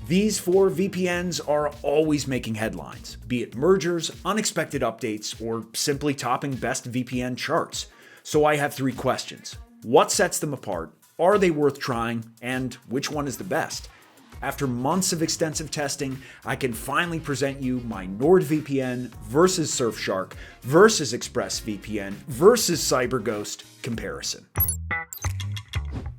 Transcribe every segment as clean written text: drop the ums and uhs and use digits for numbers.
These four VPNs are always making headlines, be it mergers, unexpected updates, or simply topping best VPN charts. So I have three questions. What sets them apart? Are they worth trying? And which one is the best? After months of extensive testing, I can finally present you my NordVPN versus Surfshark versus ExpressVPN versus CyberGhost comparison.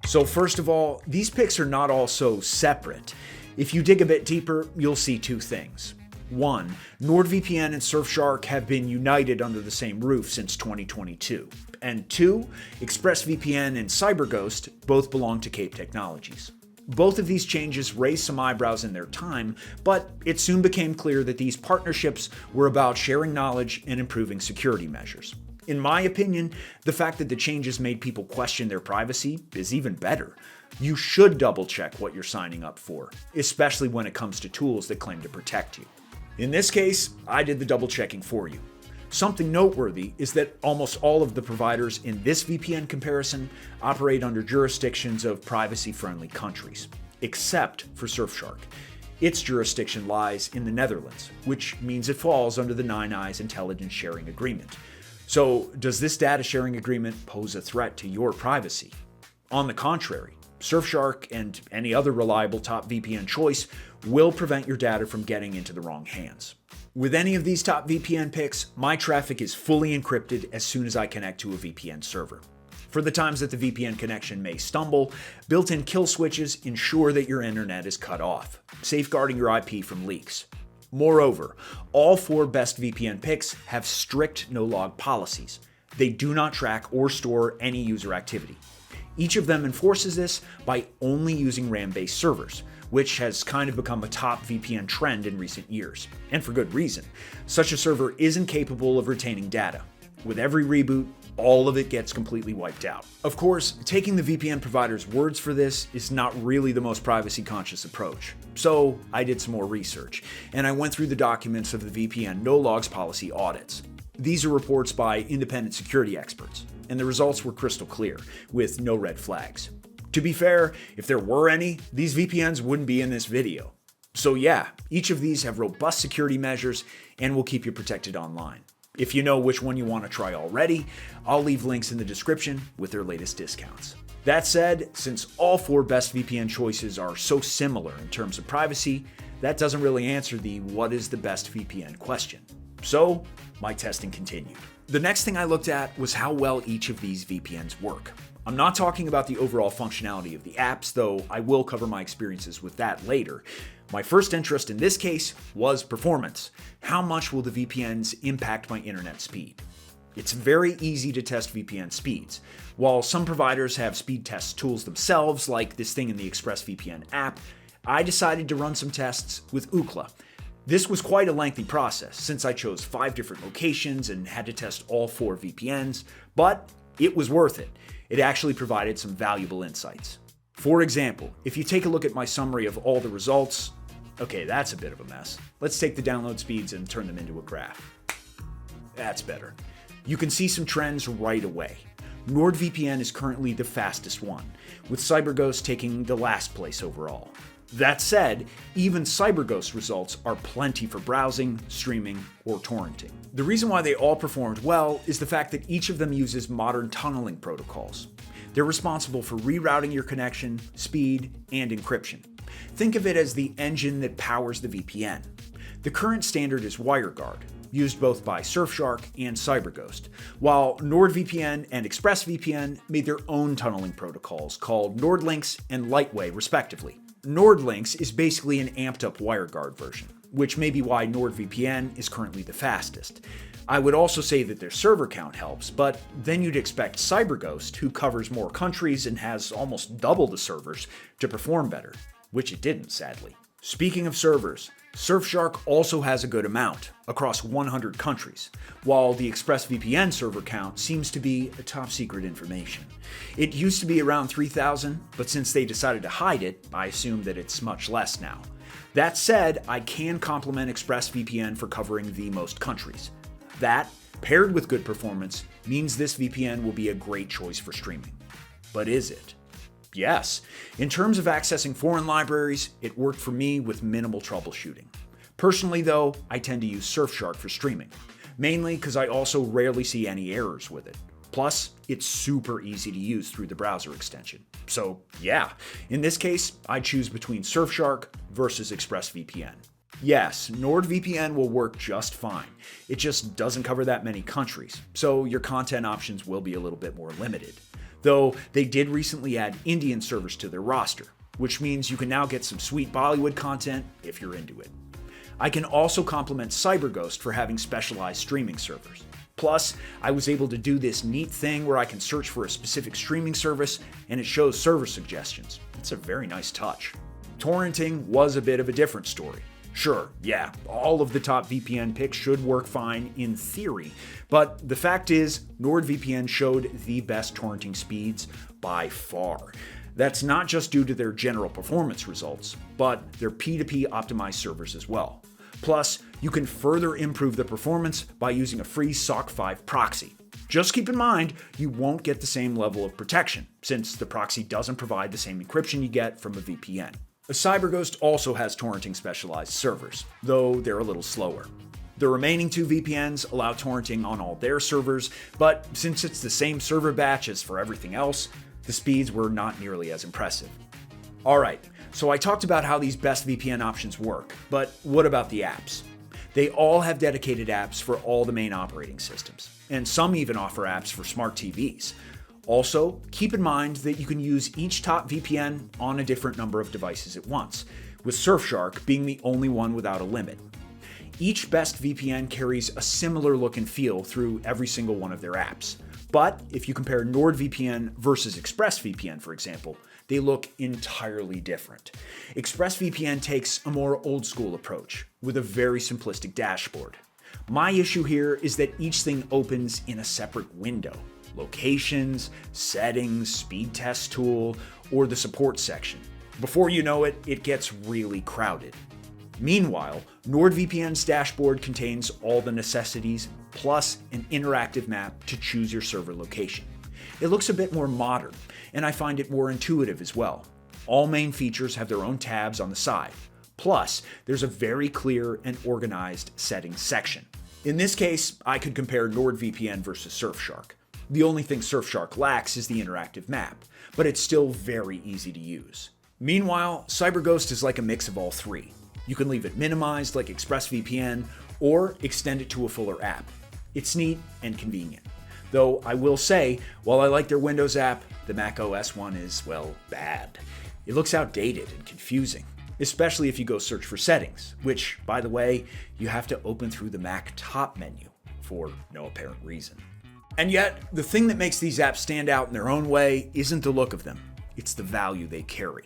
So first of all, these picks are not all so separate. If you dig a bit deeper, you'll see two things. One, NordVPN and Surfshark have been united under the same roof since 2022. And two, ExpressVPN and CyberGhost both belong to Cape Technologies. Both of these changes raised some eyebrows in their time, but it soon became clear that these partnerships were about sharing knowledge and improving security measures. In my opinion, the fact that the changes made people question their privacy is even better. You should double check what you're signing up for, especially when it comes to tools that claim to protect you. In this case, I did the double checking for you. Something noteworthy is that almost all of the providers in this VPN comparison operate under jurisdictions of privacy-friendly countries, except for Surfshark. Its jurisdiction lies in the Netherlands, which means it falls under the Nine Eyes Intelligence Sharing Agreement. So, does this data sharing agreement pose a threat to your privacy? On the contrary, Surfshark and any other reliable top VPN choice will prevent your data from getting into the wrong hands. With any of these top VPN picks, my traffic is fully encrypted as soon as I connect to a VPN server. For the times that the VPN connection may stumble, built-in kill switches ensure that your internet is cut off, safeguarding your IP from leaks. Moreover, all four best VPN picks have strict no-log policies. They do not track or store any user activity. Each of them enforces this by only using RAM-based servers, which has kind of become a top VPN trend in recent years, and for good reason. Such a server isn't capable of retaining data. With every reboot, all of it gets completely wiped out. Of course, taking the VPN provider's words for this is not really the most privacy-conscious approach. So I did some more research, and I went through the documents of the VPN no-logs policy audits. These are reports by independent security experts, and the results were crystal clear, with no red flags. To be fair, if there were any, these VPNs wouldn't be in this video. So yeah, each of these have robust security measures and will keep you protected online. If you know which one you want to try already, I'll leave links in the description with their latest discounts. That said, since all four best VPN choices are so similar in terms of privacy, that doesn't really answer the what is the best VPN question. So, my testing continued. The next thing I looked at was how well each of these VPNs work. I'm not talking about the overall functionality of the apps, though I will cover my experiences with that later. My first interest in this case was performance. How much will the VPNs impact my internet speed? It's very easy to test VPN speeds. While some providers have speed test tools themselves, like this thing in the ExpressVPN app, I decided to run some tests with Ookla. This was quite a lengthy process, since I chose 5 different locations and had to test all 4 VPNs, but it was worth it. It actually provided some valuable insights. For example, if you take a look at my summary of all the results, okay, that's a bit of a mess. Let's take the download speeds and turn them into a graph. That's better. You can see some trends right away. NordVPN is currently the fastest one, with CyberGhost taking the last place overall. That said, even CyberGhost results are plenty for browsing, streaming, or torrenting. The reason why they all performed well is the fact that each of them uses modern tunneling protocols. They're responsible for rerouting your connection, speed, and encryption. Think of it as the engine that powers the VPN. The current standard is WireGuard, used both by Surfshark and CyberGhost, while NordVPN and ExpressVPN made their own tunneling protocols called NordLynx and Lightway, respectively. NordLynx is basically an amped-up WireGuard version, which may be why NordVPN is currently the fastest. I would also say that their server count helps, but then you'd expect CyberGhost, who covers more countries and has almost double the servers, to perform better, which it didn't, sadly. Speaking of servers, Surfshark also has a good amount, across 100 countries, while the ExpressVPN server count seems to be a top-secret information. It used to be around 3,000, but since they decided to hide it, I assume that it's much less now. That said, I can compliment ExpressVPN for covering the most countries. That, paired with good performance, means this VPN will be a great choice for streaming. But is it? Yes. In terms of accessing foreign libraries, it worked for me with minimal troubleshooting. Personally, though, I tend to use Surfshark for streaming, mainly because I also rarely see any errors with it. Plus, it's super easy to use through the browser extension. So yeah, in this case, I choose between Surfshark versus ExpressVPN. Yes, NordVPN will work just fine. It just doesn't cover that many countries, so your content options will be a little bit more limited. Though they did recently add Indian servers to their roster, which means you can now get some sweet Bollywood content if you're into it. I can also compliment CyberGhost for having specialized streaming servers. Plus, I was able to do this neat thing where I can search for a specific streaming service and it shows server suggestions. It's a very nice touch. Torrenting was a bit of a different story. Sure, yeah, all of the top VPN picks should work fine in theory, but the fact is, NordVPN showed the best torrenting speeds by far. That's not just due to their general performance results, but their P2P optimized servers as well. Plus, you can further improve the performance by using a free SOC 5 proxy. Just keep in mind, you won't get the same level of protection, since the proxy doesn't provide the same encryption you get from a VPN. CyberGhost also has torrenting specialized servers, though they're a little slower. The remaining two VPNs allow torrenting on all their servers, but since it's the same server batch as for everything else, the speeds were not nearly as impressive. Alright, so I talked about how these best VPN options work, but what about the apps? They all have dedicated apps for all the main operating systems, and some even offer apps for smart TVs. Also, keep in mind that you can use each top VPN on a different number of devices at once, with Surfshark being the only one without a limit. Each best VPN carries a similar look and feel through every single one of their apps. But if you compare NordVPN versus ExpressVPN, for example, they look entirely different. ExpressVPN takes a more old-school approach, with a very simplistic dashboard. My issue here is that each thing opens in a separate window. Locations, settings, speed test tool, or the support section. Before you know it, it gets really crowded. Meanwhile, NordVPN's dashboard contains all the necessities, plus an interactive map to choose your server location. It looks a bit more modern, and I find it more intuitive as well. All main features have their own tabs on the side. Plus, there's a very clear and organized settings section. In this case, I could compare NordVPN versus Surfshark. The only thing Surfshark lacks is the interactive map, but it's still very easy to use. Meanwhile, CyberGhost is like a mix of all three. You can leave it minimized like ExpressVPN, or extend it to a fuller app. It's neat and convenient. Though I will say, while I like their Windows app, the Mac OS one is, well, bad. It looks outdated and confusing, especially if you go search for settings, which, by the way, you have to open through the Mac top menu for no apparent reason. And yet, the thing that makes these apps stand out in their own way isn't the look of them, it's the value they carry.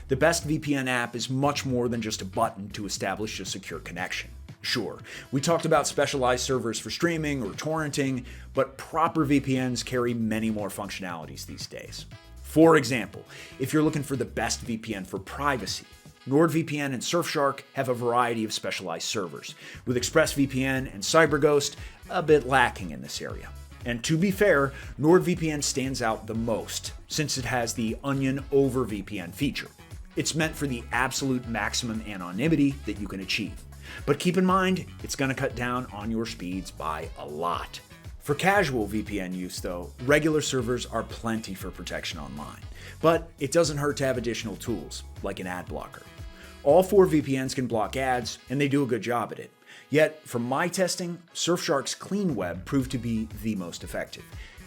The best VPN app is much more than just a button to establish a secure connection. Sure, we talked about specialized servers for streaming or torrenting, but proper VPNs carry many more functionalities these days. For example, if you're looking for the best VPN for privacy, NordVPN and Surfshark have a variety of specialized servers, with ExpressVPN and CyberGhost a bit lacking in this area. And to be fair, NordVPN stands out the most, since it has the Onion over VPN feature. It's meant for the absolute maximum anonymity that you can achieve. But keep in mind, it's going to cut down on your speeds by a lot. For casual VPN use though, regular servers are plenty for protection online. But it doesn't hurt to have additional tools, like an ad blocker. All 4 VPNs can block ads, and they do a good job at it. Yet, from my testing, Surfshark's Clean Web proved to be the most effective.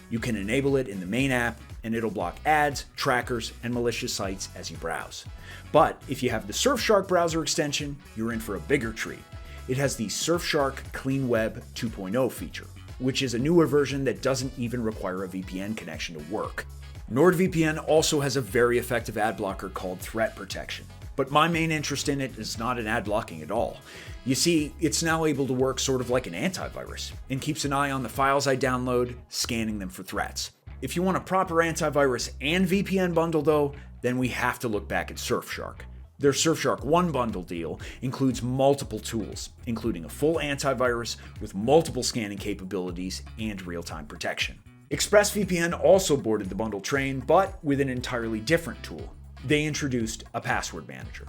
You can enable it in the main app, and it'll block ads, trackers, and malicious sites as you browse. But if you have the Surfshark browser extension, you're in for a bigger treat. It has the Surfshark Clean Web 2.0 feature, which is a newer version that doesn't even require a VPN connection to work. NordVPN also has a very effective ad blocker called Threat Protection. But my main interest in it is not in ad blocking at all. You see, it's now able to work sort of like an antivirus, and keeps an eye on the files I download, scanning them for threats. If you want a proper antivirus and VPN bundle though, then we have to look back at Surfshark. Their Surfshark One bundle deal includes multiple tools, including a full antivirus with multiple scanning capabilities and real-time protection. ExpressVPN also boarded the bundle train, but with an entirely different tool. They introduced a password manager.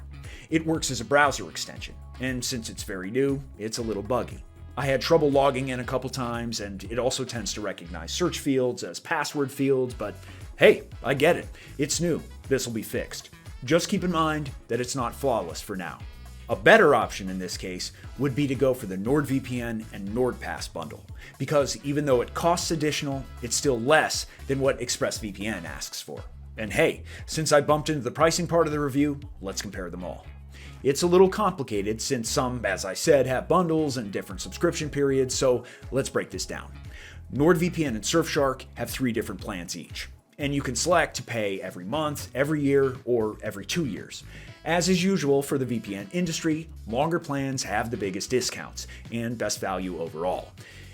It works as a browser extension, and since it's very new, it's a little buggy. I had trouble logging in a couple times, and it also tends to recognize search fields as password fields, but hey, I get it. It's new. This will be fixed. Just keep in mind that it's not flawless for now. A better option in this case would be to go for the NordVPN and NordPass bundle, because even though it costs additional, it's still less than what ExpressVPN asks for. And hey, since I bumped into the pricing part of the review, let's compare them all. It's a little complicated since some, as I said, have bundles and different subscription periods, so let's break this down. NordVPN and Surfshark have 3 different plans each, and you can select to pay every month, every year, or every 2 years. As is usual for the VPN industry, longer plans have the biggest discounts and best value overall.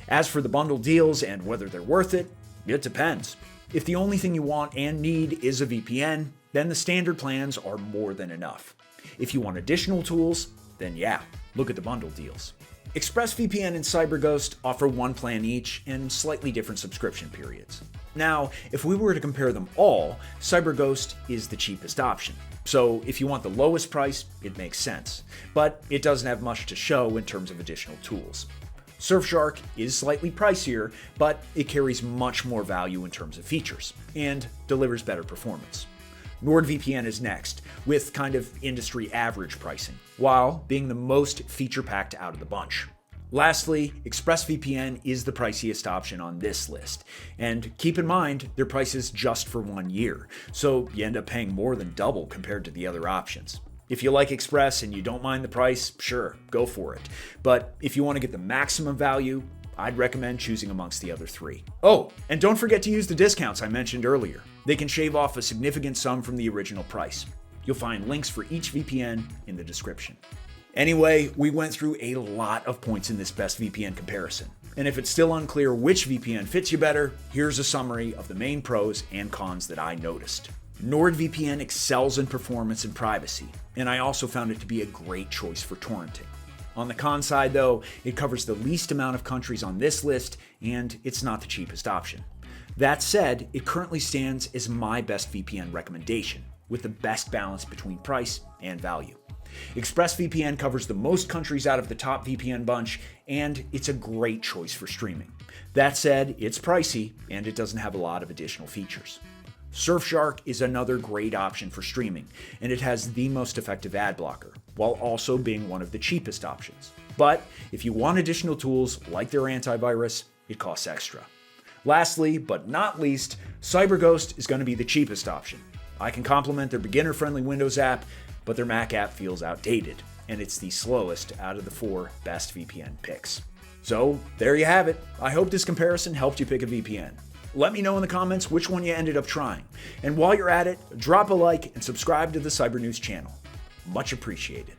As for the bundle deals and whether they're worth it, it depends. If the only thing you want and need is a VPN, then the standard plans are more than enough. If you want additional tools, then yeah, look at the bundle deals. ExpressVPN and CyberGhost offer 1 plan each and slightly different subscription periods. Now, if we were to compare them all, CyberGhost is the cheapest option. So if you want the lowest price, it makes sense. But it doesn't have much to show in terms of additional tools. Surfshark is slightly pricier, but it carries much more value in terms of features, and delivers better performance. NordVPN is next, with kind of industry average pricing, while being the most feature-packed out of the bunch. Lastly, ExpressVPN is the priciest option on this list, and keep in mind their price is just for 1 year, so you end up paying more than double compared to the other options. If you like Express and you don't mind the price, sure, go for it. But if you want to get the maximum value, I'd recommend choosing amongst the other 3. Oh, and don't forget to use the discounts I mentioned earlier. They can shave off a significant sum from the original price. You'll find links for each VPN in the description. Anyway, we went through a lot of points in this best VPN comparison. And if it's still unclear which VPN fits you better, here's a summary of the main pros and cons that I noticed. NordVPN excels in performance and privacy, and I also found it to be a great choice for torrenting. On the con side though, it covers the least amount of countries on this list, and it's not the cheapest option. That said, it currently stands as my best VPN recommendation, with the best balance between price and value. ExpressVPN covers the most countries out of the top VPN bunch, and it's a great choice for streaming. That said, it's pricey, and it doesn't have a lot of additional features. Surfshark is another great option for streaming, and it has the most effective ad blocker, while also being one of the cheapest options. But if you want additional tools like their antivirus, it costs extra. Lastly, but not least, CyberGhost is going to be the cheapest option. I can compliment their beginner-friendly Windows app, but their Mac app feels outdated, and it's the slowest out of the 4 best VPN picks. So there you have it. I hope this comparison helped you pick a VPN. Let me know in the comments which one you ended up trying. And while you're at it, drop a like and subscribe to the Cybernews channel. Much appreciated.